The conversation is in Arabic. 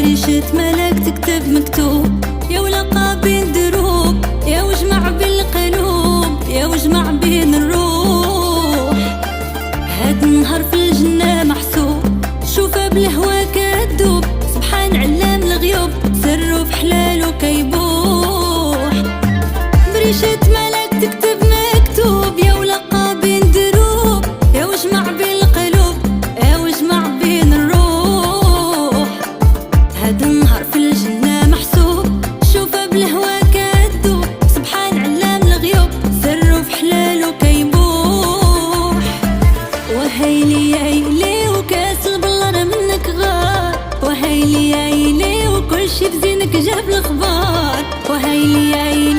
بريشة ملاك تكتب مكتوب، يا ولقى بين دروب، يا وجمع بالقلوب، يا وجمع بين الروح. هاد النهار في الجنة محسوب، شوفها بالهوا كدوب، سبحان علام الغيوب، سرو في حلالو كيبوح. بريشة ملاك تكتب مكتوب، يا ولقى بين دروب، يا وجمع بالقلوب، يا وجمع بين الروح. هاد النهار في الجنة محسوب، شوفها بالهوا كدوب، سبحان علام الغيوب، سرو في حلالو كيبوح. وهيلي يايلي وكاس البلر منك غار، وهيلي يايلي وكل شي بزينك جاب الخبار، وهيلي يايلي